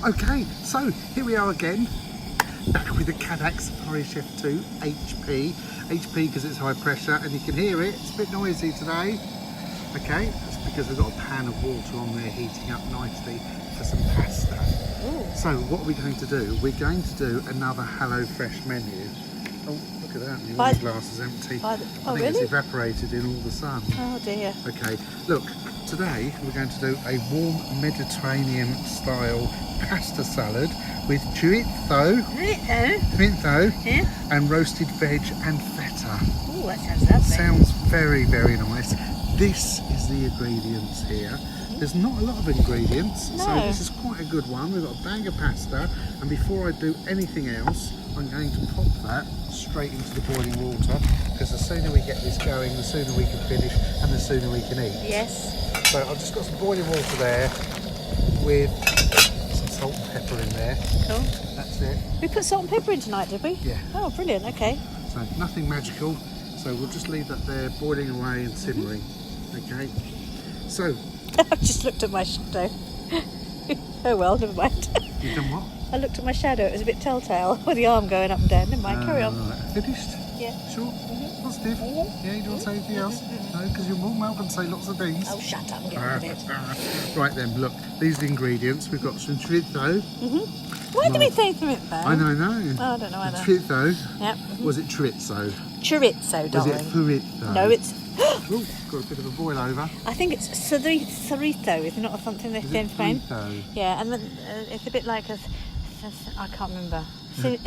Okay, so here we are again, back with the Cadac Safari Chef 2 HP. HP because it's high pressure and you can hear it, it's a bit noisy today. Okay, that's because we've got a pan of water on there heating up nicely for some pasta. Ooh. So what are we going to do? We're going to do another Hello Fresh menu. Oh, look at that, the wine glass is empty. I think it's evaporated in all the sun. Oh dear. Okay, look, today we're going to do a warm Mediterranean style pasta salad with chorizo and roasted veg and feta. Oh, that sounds lovely. Sounds very, very nice. This is the ingredients here. There's not a lot of ingredients, so this is quite a good one. We've got a bag of pasta, and before I do anything else, I'm going to pop that straight into the boiling water, because the sooner we get this going, the sooner we can finish, and the sooner we can eat. Yes. So I've just got some boiling water there with some salt and pepper in there. Cool. That's it. We put salt and pepper in tonight, did we? Yeah. Oh, brilliant. Okay. So nothing magical. So we'll just leave that there, boiling away and simmering. Okay. So. I just looked at my shadow. Oh well, never mind. You've done what? I looked at my shadow. It was a bit telltale with the arm going up and down. Never mind. Carry on. Right. Finished? Yeah. Sure. Positive. Yeah. You don't want to say anything else? No, because you're more than welcome to say lots of things. Oh, shut up and get on with it. Right then, look. These are the ingredients. We've got some chorizo. Why do we say chorizo? I know. Oh, I don't know either. Chorizo. Yep. Was it chorizo? Chorizo, darling. Was it chorizo? No, it's. Ooh, got a bit of a boil over. I think it's chorizo, is it not something they say in Spain? Yeah, and then it's a bit like a. I can't remember. Do you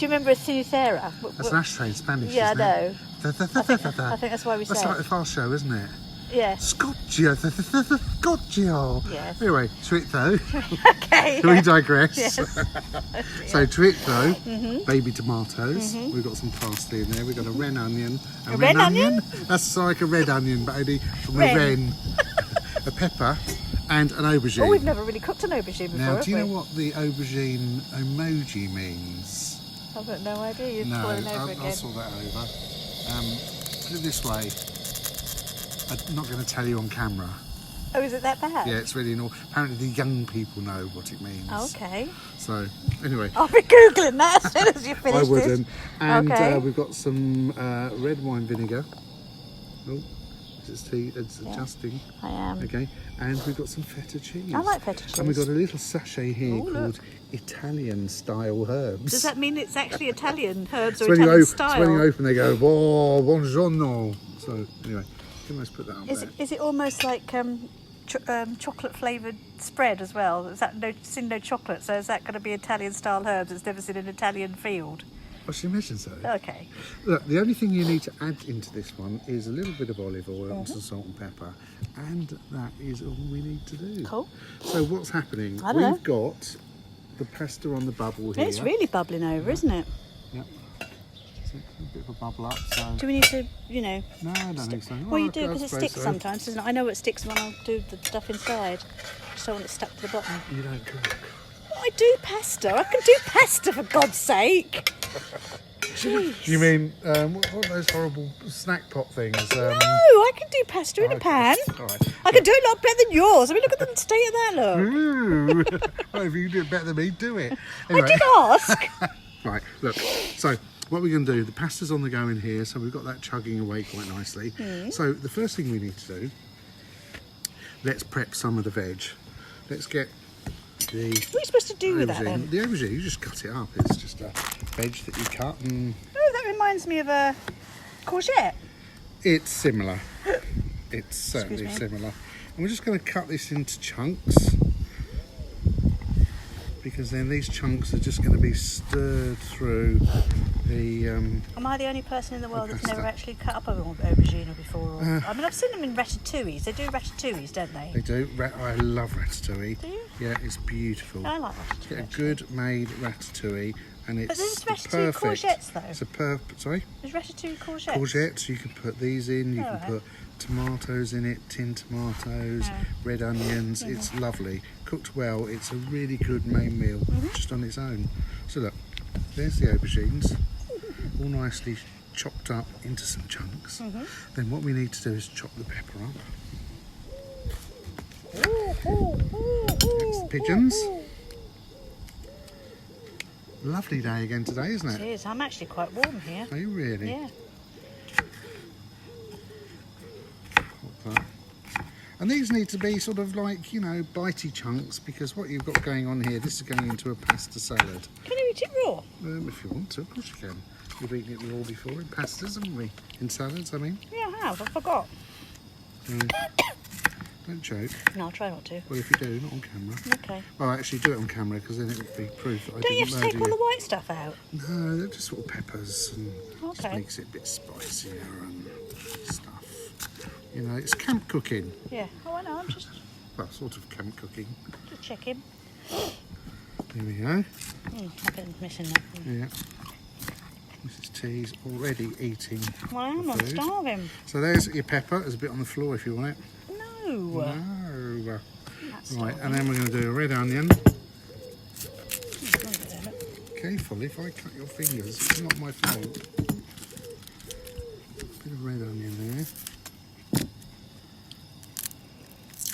remember a sinicera? That's an ashtray in Spanish. Yeah, isn't I know. I think that's why we say that's like the fast show, isn't it? Yeah. Scotchio. Yes. Anyway, chorizo. Okay. We digress. Yes. So chorizo, baby tomatoes. We've got some parsley in there. We've got a red onion. A red onion? That's like a red onion, but only from a wren. A pepper and an aubergine. Oh, we've never really cooked an aubergine before. Now, do you know what the aubergine emoji means? I've got no idea. You're spoiling over again. I'll sort that over. Put it this way. I'm not going to tell you on camera. Oh, is it that bad? Yeah, it's really naughty. Apparently the young people know what it means. Oh, okay. So, anyway. I'll be Googling that as soon as you finish I wouldn't. this. And we've got some red wine vinegar. Oh, it's adjusting. I am. Okay. And we've got some feta cheese. I like feta cheese. And we've got a little sachet here called Italian style herbs. Does that mean it's actually Italian herbs or so Italian style? So when you open they go, oh, buongiorno. So, anyway. Let's put that on there. Is it almost like chocolate flavoured spread as well? Is that no chocolate? So is that going to be Italian style herbs that's never seen an Italian field? I should imagine so. Okay. Look, the only thing you need to add into this one is a little bit of olive oil and some salt and pepper, and that is all we need to do. Cool. So what's happening? We've got the pasta on the bubble here. It's really bubbling over, isn't it? Yep. A bit of a bubble up. So. Do we need to, No, I don't think so. Well, you do because it sticks sometimes, doesn't it? I know it sticks when I do the stuff inside. Just don't want it stuck to the bottom. You don't cook. I do pasta. I can do pasta for God's sake. Jeez. You mean what are those horrible snack pot things? No, I can do pasta in a pan. All right. I can do it a lot better than yours. I mean, look at the state of that, look. Ooh. Well, if you can do it better than me, do it. Anyway. I did ask. Right, look. So what we're going to do, the pasta's on the go in here, so we've got that chugging away quite nicely. So the first thing we need to do, let's prep some of the veg. Let's get the... What are you supposed to do with that then? The aubergine, you just cut it up. It's just a veg that you cut and... Oh, that reminds me of a courgette. It's similar. It's certainly similar. And we're just going to cut this into chunks, because then these chunks are just going to be stirred through the Am I the only person in the world that's never actually cut up an aubergine before? I mean, I've seen them in ratatouilles. They do ratatouilles, don't they? They do. I love ratatouille. Do you? Yeah, it's beautiful. I like ratatouille. Get a good made ratatouille, and it's But there's ratatouille courgettes though. It's a sorry? There's ratatouille courgettes. Courgettes. You can put these in. You can put tomatoes in it, tinned tomatoes, red onions. It's lovely. Cooked well, it's a really good main meal just on its own. So look, there's the aubergines, all nicely chopped up into some chunks. Then what we need to do is chop the pepper up. Next, the pigeons. Lovely day again today, isn't it? It is. I'm actually quite warm here. Are you really? Yeah. Pop that. And these need to be sort of like, you know, bitey chunks, because what you've got going on here, this is going into a pasta salad. Can you eat it raw? If you want to, of course you can. We've eaten it raw before in pastas, haven't we? In salads, I mean. Yeah, I have. I forgot. Don't joke. No, I'll try not to. Well, if you do, not on camera. Okay. Well, actually do it on camera, because then it would be proof that I Don't you didn't have to take murder all you. the white stuff out? No, they're just sort of peppers and just Okay. makes it a bit spicier and stuff. You know, it's camp cooking. Yeah. Oh, I know. I'm just Well, sort of camp cooking. checking. Here we go. I've been missing that. Yeah. Mrs. T's already eating Well, I'm the not food. starving. So there's your pepper. There's a bit on the floor if you want it. No. No. That's Right, starving. and then we're going to do a red onion. Oh, Careful, if I cut your fingers, it's not my fault. Bit of red onion there.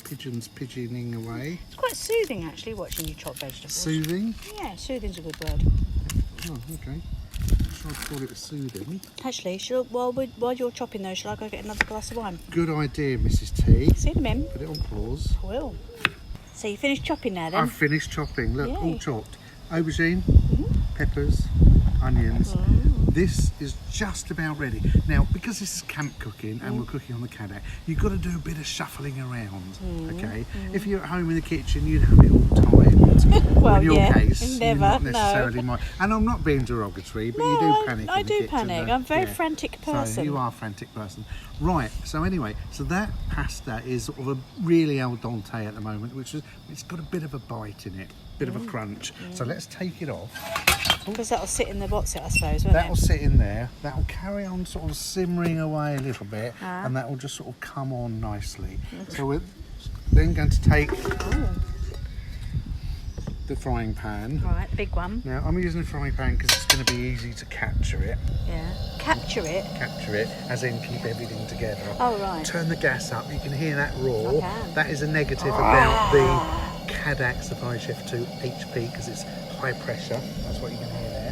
Pigeons pigeoning away. it's quite soothing, actually, watching you chop vegetables. Soothing. Yeah, soothing's a good word. Oh, okay. Shall I call it soothing? Actually, while you're chopping those, shall I go get another glass of wine? Good idea, Mrs. T. See them in. Put it on pause. I will. So you finished chopping now, then? I've finished chopping. Look, all Yay. chopped. Aubergine, peppers, onions. This is just about ready. Now, because this is camp cooking and we're cooking on the Cadac, you've got to do a bit of shuffling around, okay? If you're at home in the kitchen, you'd have it all timed. Well, in your yeah, case, never, you're not no. necessarily might. And I'm not being derogatory, but you No, do panic I in the do kitchen. panic. though. I'm a very Yeah. frantic So person. you are a frantic person. Right, so anyway, so that pasta is sort of a really al dente at the moment, which is, it's got a bit of a bite in it, bit of a crunch. So let's take it off. Because that'll sit in the what's it, I suppose, won't That'll it? sit in there, that'll carry on sort of simmering away a little bit, Ah. and that will just sort of come on nicely. So we're then going to take the frying pan. Right, big one. Now I'm using a frying pan because it's going to be easy to capture it, Yeah. Capture it. as in keep everything together. Oh, right. Turn the gas up, you can hear that roar. I can. That is a negative about the Cadac Safari Chef 2 HP because it's high pressure. That's what you can hear there.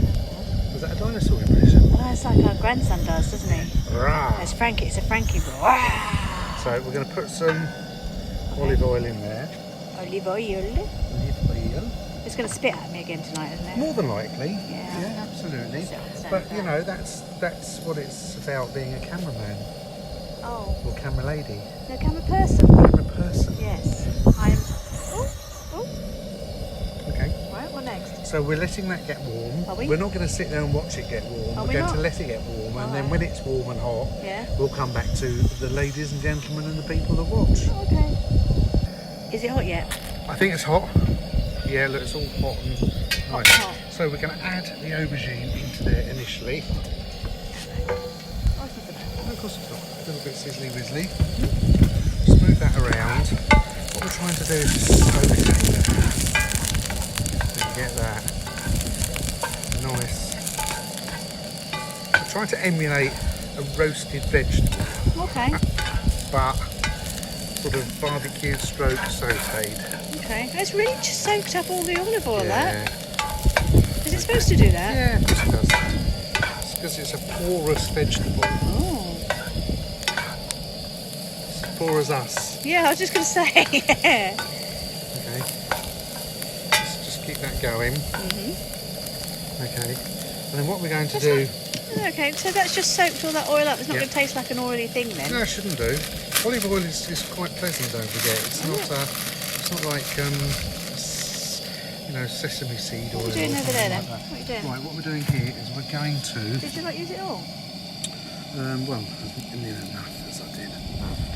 Was that a dinosaur impression? Well, it's like our grandson does, doesn't he? Rah. It's Frankie. It's a Frankie roar. So we're going to put some olive oil in there. Olive oil. Olive oil. It's going to spit at me again tonight, isn't it? More than likely. Yeah. Absolutely. So But you know, that's what it's about being a cameraman Oh, or camera lady. no, camera person. Camera person. Yes. Oh. Okay. Right, what next? So we're letting that get warm. Are we? We're not going to sit there and watch it get warm. Are we're we going not? to let it get warm, and then Alright. when it's warm and hot, Yeah. we'll come back to the ladies and gentlemen and the people that watch. Oh, okay. Is it hot yet? I think it's hot. Yeah, look, it's all hot and nice. Hot. So we're going to add the aubergine into there initially. Oh, it's not so bad. And of course it's not. A little bit sizzly wizzly. Just move that around. What we're trying to do is sautéing that. So you get that nice. We're trying to emulate a roasted vegetable, Okay. but sort of barbecue stroke sautéed. Okay. It's really just soaked up all the olive oil, Yeah. that. Is it supposed to do that? Yeah, of course it does. It's because it's a porous vegetable. Oh. As poor as us. Yeah, I was just going to say. Yeah. Okay. Just keep that going. Okay. And then what we're going to do... Okay, so that's just soaked all that oil up. It's not Yeah. going to taste like an oily thing then. No, it shouldn't do. Olive oil is quite pleasant, don't forget. It's not like you know, sesame seed oil. What are you doing or over there then? something like that. What are you doing? Right, what we're doing here is we're going to Did you not use it all? well, near enough as I did.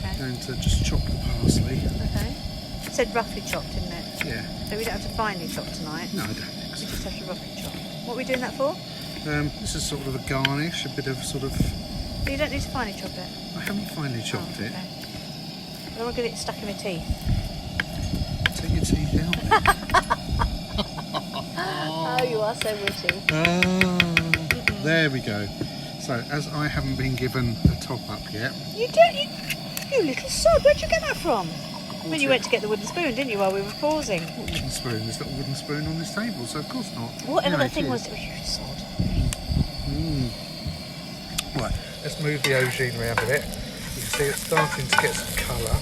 Okay. Going to just chop the parsley. Okay. It said roughly chopped, didn't it? Yeah. So we don't have to finely chop tonight. No, I don't think We so. just have to roughly chop. What are we doing that for? This is sort of a garnish, a bit of sort of. But you don't need to finely chop it. I haven't finely chopped Oh, it. okay. I don't want to get it stuck in my teeth. Take your teeth out. Oh, you are so witty. There we go. So, as I haven't been given a top up yet, You don't, you little sod. Where'd you get that from? When you went to get the wooden spoon, didn't you, while we were pausing? What wooden spoon? There's not a wooden spoon on this table, so of course not. Whatever Yeah, that thing it was, is. oh, you sod. Right, let's move the aubergine around a bit. You can see it's starting to get some colour.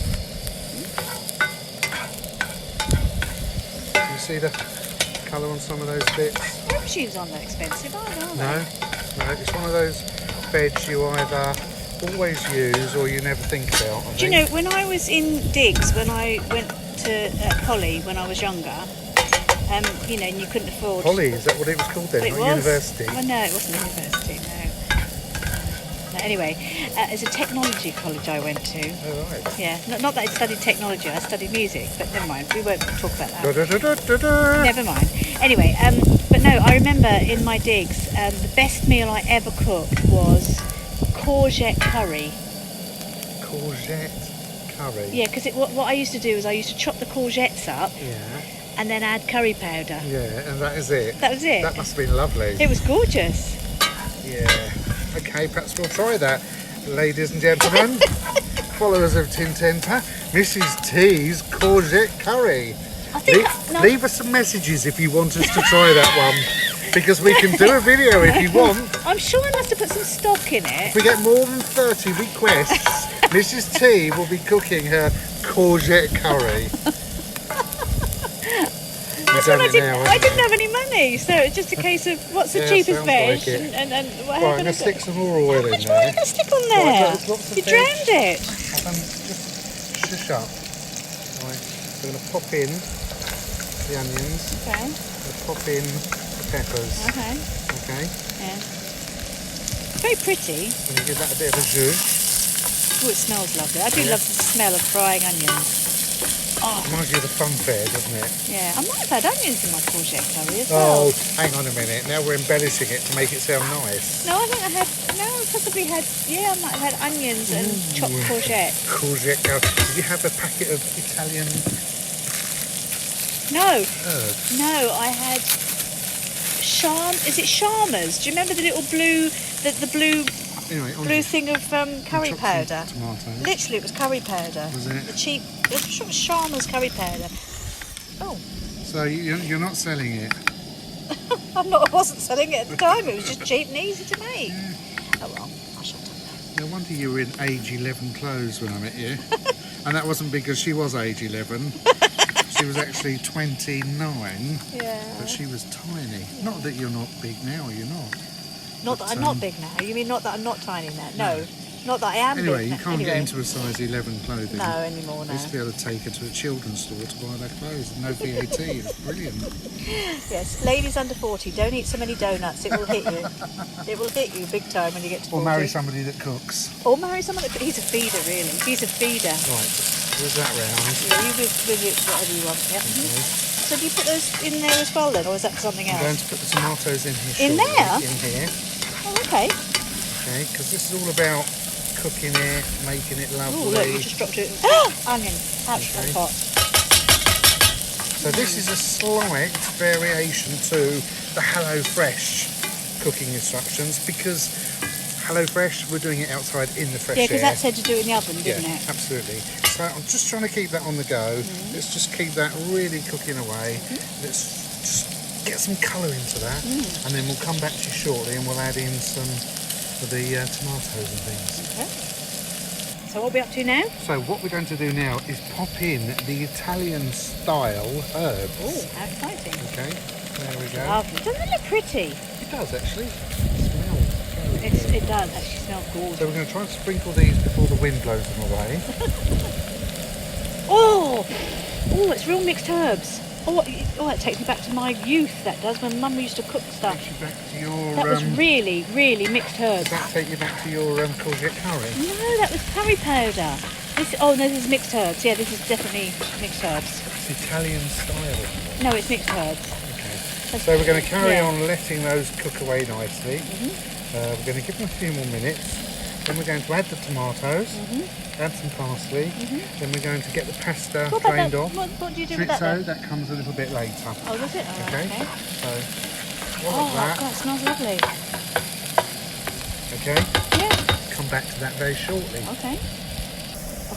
Can you see the colour on some of those bits? Aubergines aren't that expensive, are they? No, it's one of those veg you either always use or you never think about. Do you know, when I was in digs, when I went to Polly when I was younger, you know, and you couldn't afford... Polly, is that what it was called then? It Not was. university? Well, no, it wasn't university, no. No, anyway, it's a technology college I went to. Oh, right. Yeah, not that I studied technology, I studied music, but never mind, we won't talk about that. Da, da, da, da, da, da. Never mind. Anyway, but no, I remember in my digs, the best meal I ever cooked was courgette curry. Courgette curry? Yeah, because what I used to do is I used to chop the courgettes up Yeah. and then add curry powder. Yeah, and that is it? That was it. That must have been lovely. It was gorgeous. Yeah. Okay, perhaps we'll try that. Ladies and gentlemen, followers of Tin Temper, Mrs. T's courgette curry. I think Leave us some messages if you want us to try that one, because we can do a video if you want. I'm sure I must have put some stock in it. If we get more than 30 requests, Mrs. T will be cooking her courgette curry. I didn't have any money, so it's just a case of what's the cheapest sounds veg like it. and what Right, I'm happened. going to stick some more oil in Which one are there. you going to stick on there? Right, lots of You veg. drowned it. Just shush up. Right, we're going to pop in the onions. Okay. We'll pop in the peppers. Okay. Okay. Yeah. Very pretty. And you give that a bit of a jus. Oh, it smells lovely. I do love the smell of frying onions. Oh, Reminds you of the fun fair, doesn't it? yeah. I might have had onions in my courgette curry as well. Oh, hang on a minute. Now we're embellishing it to make it sound nice. No, I think I had. No, I possibly had. Yeah, I might have had onions and chopped courgette. Courgette curry. Did you have a packet of Italian No, herbs? no, I had. Is it Sharma's? Do you remember the little blue, the blue Anyway, on blue thing of curry chopped powder? some tomatoes. Literally, it was curry powder. Was it? The cheap. It was Sharma's curry powder. Oh, So you're not selling it? I wasn't selling it at the time. It was just cheap and easy to make. Oh well, I shut up. No wonder you were in age 11 clothes when I met you. And that wasn't because she was age 11. She was actually 29, Yeah. but she was tiny. Not that you're not big now, you're not. Not that I'm not big now. You mean not that I'm not tiny now? No. Not that I am big Anyway, you now. can't get into a size 11 clothing. No, anymore I now. used to be able to take her to a children's store to buy their clothes and no VAT. It was brilliant. Yes, ladies under 40, don't eat so many donuts. It will hit you. It will hit you big time when you get to 40. Or marry somebody that cooks. Or marry someone that... He's a feeder, really. He's a feeder. Right, there's that round. Yeah, you with it, whatever you want. Yep. Okay. So do you put those in there as well then, or is that something I'm going else? to put the tomatoes in here. In shortly, there? In here. Oh, okay. Okay, because this is all about cooking it, making it lovely. Oh, look, you just dropped it. Onion. Ouch, Okay. that's hot. So this is a slight variation to the HelloFresh cooking instructions, because HelloFresh, we're doing it outside in the fresh Yeah, air. because that said to do it in the oven, didn't Yeah, it? absolutely. So I'm just trying to keep that on the go. Let's just keep that really cooking away. Let's just get some colour into that, and then we'll come back to you shortly and we'll add in some of the tomatoes and things. Okay. So what are we up to now? So what we're going to do now is pop in the Italian style herbs. Oh, how exciting. Okay, there we go. Lovely. Doesn't it look pretty? It does actually. It smells very good. It does actually smell gorgeous. So we're going to try and sprinkle these before the wind blows them away. Oh, it's real mixed herbs. Oh, that takes me back to my youth, that does, when Mum used to cook stuff. Takes you back to your. That was really, really mixed herbs. Does that take you back to your courgette curry? No, that was curry powder. No, this is mixed herbs. Yeah, this is definitely mixed herbs. It's Italian style. No, it's mixed herbs. Okay. So we're going to carry Yeah. on letting those cook away nicely. We're going to give them a few more minutes. Then we're going to add the tomatoes, add some parsley. Then we're going to get the pasta What about drained that? off. What do you do with that Chorizo, then? that comes a little bit later. Oh, does it? All right, Okay. okay. So, what Oh, of that? God, it smells lovely. Okay. Yeah. Come back to that very shortly. Okay.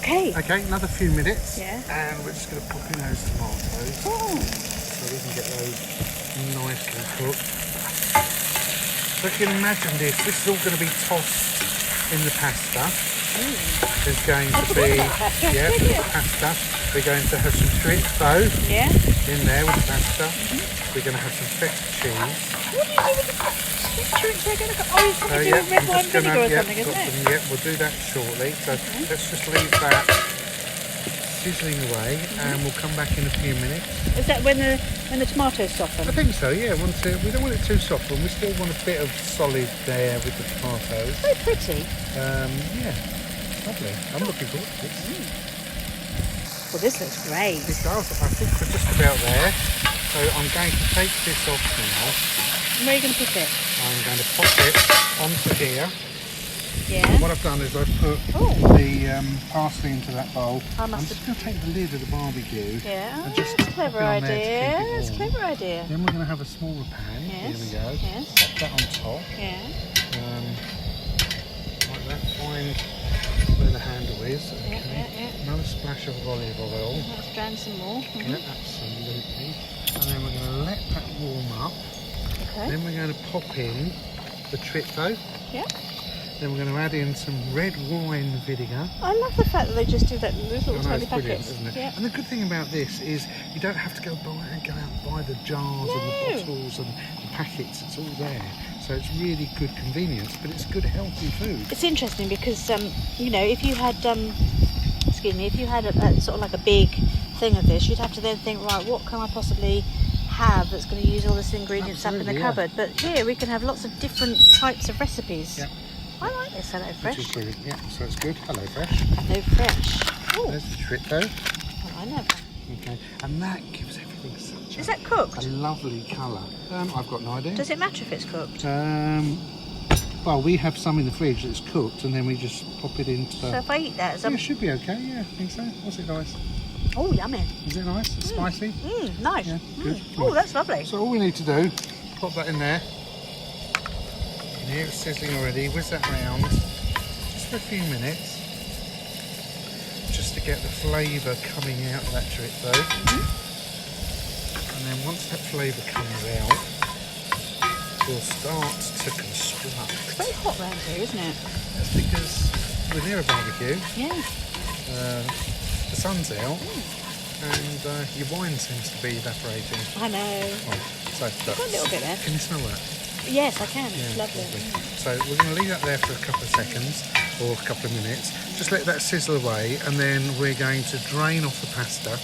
Okay. Okay, another few minutes. Yeah. And we're just going to pop in those tomatoes. Oh. So we can get those nicely cooked. So if you can imagine this is all going to be tossed in the pasta. There's going to be, pasta. We're going to have some chorizo in there with the pasta. We're going to have some feta cheese. What do you do with the chorizo? Oh, it's something to do with red wine vinegar or something, isn't it? Yeah, we'll do that shortly. So let's just leave that sizzling away, and we'll come back in a few minutes. Is that when the tomatoes soften? I think so, yeah. We don't want it too soft, but we still want a bit of solid there with the tomatoes. So pretty. Yeah, lovely. I'm looking forward to this. Well, this looks great. It does. I think we're just about there. So I'm going to take this off now. Where are you going to put it? I'm going to pop it onto here. Yeah. And what I've done is I've put the parsley into that bowl. I'm just going to take the lid of the barbecue. Yeah. And just That's a clever pop it on there to keep it idea. That's a warm. clever idea. Then we're going to have a smaller pan. Yes. Here we go. Yes. Pop that on top. Yeah. Like that. Find where the handle is. Okay. Yeah. Another splash of olive oil. Let's drain some more. Yeah, absolutely. And then we're going to let that warm up. Okay. Then we're going to pop in the chorizo. Yeah. Then we're going to add in some red wine vinegar. I love the fact that they just do that in little I know, tiny it's brilliant, packets. isn't it? Yeah. And the good thing about this is you don't have to go out and buy the jars and the bottles and the packets. It's all there. So it's really good convenience, but it's good healthy food. It's interesting because you know, if you had if you had a sort of like a big thing of this, you'd have to then think, right, what can I possibly have that's going to use all this ingredients up in the cupboard? But here we can have lots of different types of recipes. Yeah. I like this Hello Fresh. Which is brilliant. Yeah, so it's good. Hello Fresh. Hello Fresh. Ooh. There's the chorizo. Oh, I know. Okay, and that gives everything such Is that cooked? a lovely colour. I've got no idea. Does it matter if it's cooked? Well, we have some in the fridge that's cooked, and then we just pop it into. So if I eat that, Yeah, it should be okay. Yeah, I think so. Was it nice? oh, yummy. Is it nice? It's spicy? Nice. Yeah, good. Oh, that's lovely. So all we need to do, pop that in there. And here it's sizzling already. Whiz that round just for a few minutes, just to get the flavour coming out of that chorizo. And then once that flavour comes out, we'll start to construct. It's very hot round here, isn't it? That's because we're near a barbecue. Yeah. The sun's out, and your wine seems to be evaporating. I know. Right, so look, Got a little bit there. can you smell that? Yes, I can. It's Yeah, lovely. So we're going to leave that there for a couple of seconds or a couple of minutes. Just let that sizzle away, and then we're going to drain off the pasta.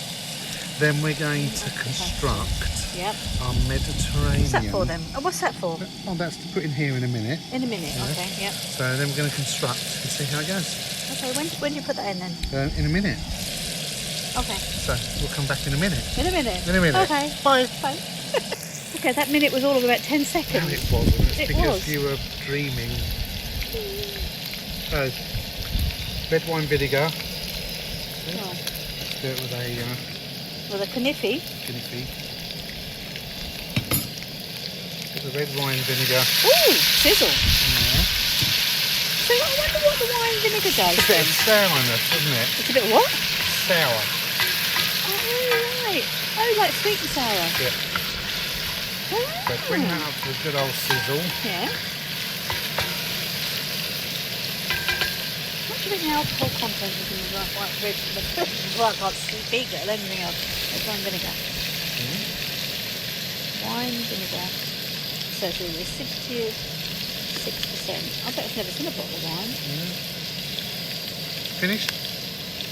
Then we're going to construct Yep. our Mediterranean. What's that for then? Oh, what's that for? Oh, that's to put in here in a minute. In a minute. Okay. Yep. So then we're going to construct and see how it goes. Okay. When do you put that in then? In a minute. Okay. So we'll come back in a minute. In a minute. In a minute. Okay. Bye. Bye. Okay, that minute was all of about 10 No, seconds. it wasn't. It's It because was. you were dreaming. So, red wine vinegar. Oh. Do it with a With a kniffy. guinea pig. Put the red wine vinegar Ooh, sizzle. in there. So I wonder what the wine vinegar does It's a bit then. of sourness, isn't it? It's a bit of what? Sour. Oh, right. Oh, like sweet and sour. Yeah. So bring that up to a good old sizzle. Yeah. What do you think the alcohol content is in the white red? Well, I can't speak it, anything else. It's wine vinegar. Wine vinegar. So it's really 66%. I bet I've never seen a bottle of wine. Finished?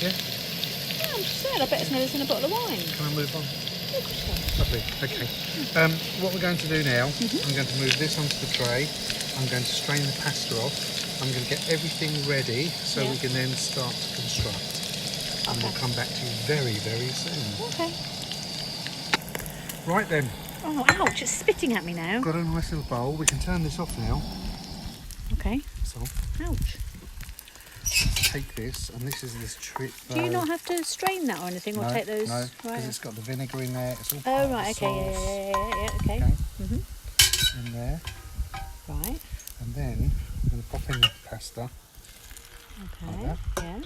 Yeah? Yeah, I'm just saying, I bet I've never seen a bottle of wine. Can I move on? Oh, of course you can. Lovely. Okay. What we're going to do now, I'm going to move this onto the tray. I'm going to strain the pasta off. I'm going to get everything ready so we can then start to construct. And we'll come back to you very, very soon. Okay. Right then. Oh, ouch, it's spitting at me now. Got a nice little bowl. We can turn this off now. Okay. So Ouch. take this, and this is this trick. Do you not have to strain that or anything, or No, take those? no, because Right. it's got the vinegar in there. It's all Oh, part of right, the okay, sauce. yeah, okay. Okay. Mhm. In there, Right, and then I'm going to pop in the pasta. okay, Like yeah.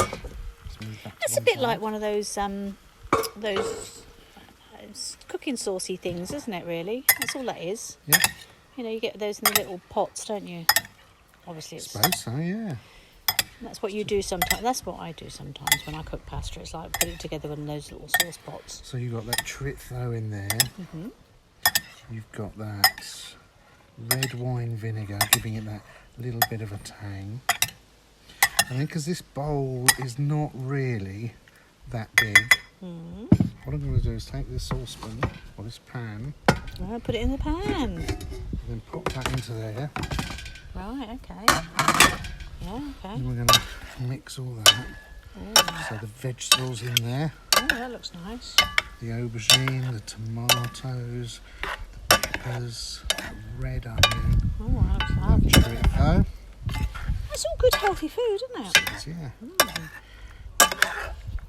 Let's move that to That's a one bit side. like one of those cooking saucy things, isn't it? Really, that's all that is. Yeah, You know, you get those in the little pots, don't you? Obviously, I it's, suppose so, yeah. that's what you do sometimes. That's what I do sometimes when I cook pasta. It's like put it together in those little sauce pots. So you've got that chorizo in there. Mm-hmm. You've got that red wine vinegar, giving it that little bit of a tang. And then because this bowl is not really that big, what I'm going to do is take this saucepan or this pan Well, put it in the pan. and then pop that into there. Right. Okay. Yeah. Okay. And we're going to mix all that. Ooh. So the vegetables in there, Oh, that looks nice. the aubergine, the tomatoes, the peppers, the red onion, Oh, that looks the lovely. chorizo. That's all good, healthy food, isn't it? It is, yeah.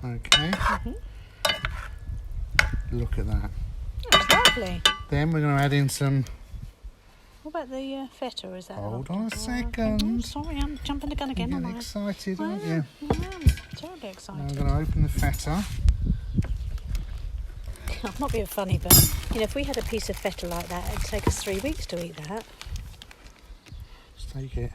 Okay. Look at that. That's lovely. Then we're going to add in some. What about the feta? Or is that? Hold oh, on a oh, second. sorry, I'm jumping the gun again, You're am getting I? excited, I aren't you? am. I am terribly Now excited. I'm going to open the feta. I'm not being funny, but you know, if we had a piece of feta like that, it'd take us 3 weeks to eat that. Just take it.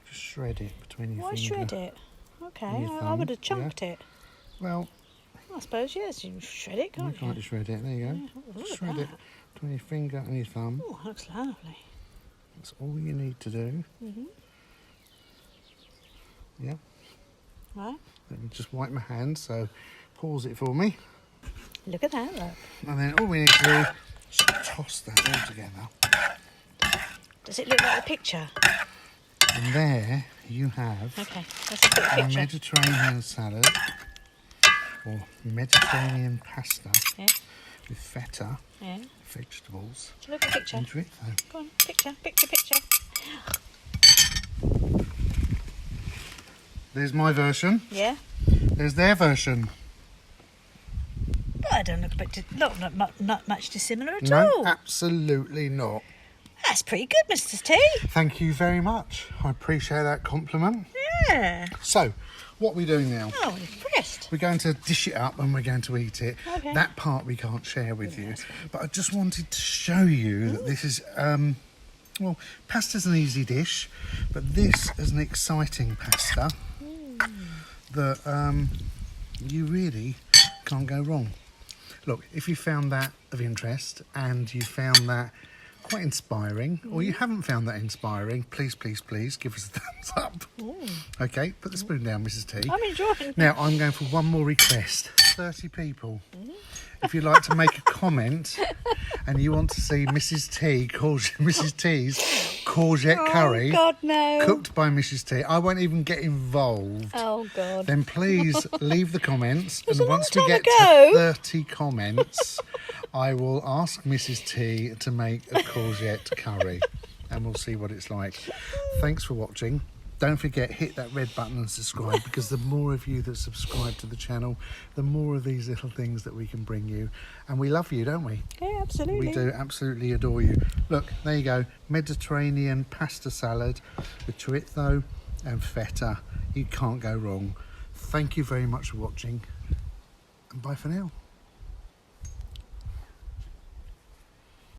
Just shred it between your Why finger. shred it? Okay, And your I thumb, would have chunked it. Well, I suppose, yes, you can shred it, you can't can't you? shred it. There you go. Yeah, look Just at shred it that. between your finger and your thumb. Oh, that looks lovely. That's all you need to do. Mhm. Yeah. Right, Let me just wipe my hands. So pause it for me. look at that, look. And then all we need to do is toss that all together. Does it look like the picture? And there you have Okay, let's look at the a picture. Mediterranean salad or Mediterranean pasta Yeah, with feta, yeah. vegetables, Do you look at the picture? and chorizo. Go on, picture. There's my version. Yeah. There's their version. Well, I don't look a bit, not much dissimilar at No, all. absolutely not. That's pretty good, Mr. T. Thank you very much. I appreciate that compliment. Yeah. So, what are we doing now? Oh, I'm impressed. We're going to dish it up and we're going to eat it. Okay. That part we can't share with you. But I just wanted to show you that this is, well, pasta's an easy dish, but this is an exciting pasta that you really can't go wrong. Look, if you found that of interest and you found that quite inspiring, or you haven't found that inspiring, please, please, please give us a thumbs up. Okay, put the spoon down, Mrs. T. I'm enjoying. Now, I'm going for one more request. 30 people. If you'd like to make a comment and you want to see Mrs. T's courgette curry Oh, God, no. cooked by Mrs. T, I won't even get involved. Oh, God. Then please leave the comments. was And a long once we time get ago. to 30 comments, I will ask Mrs. T to make a courgette curry and we'll see what it's like. Thanks for watching. Don't forget, hit that red button and subscribe, because the more of you that subscribe to the channel, the more of these little things that we can bring you. And we love you, don't we? Yeah, absolutely. We do absolutely adore you. Look, there you go. Mediterranean pasta salad with chorizo and feta. You can't go wrong. Thank you very much for watching. And bye for now.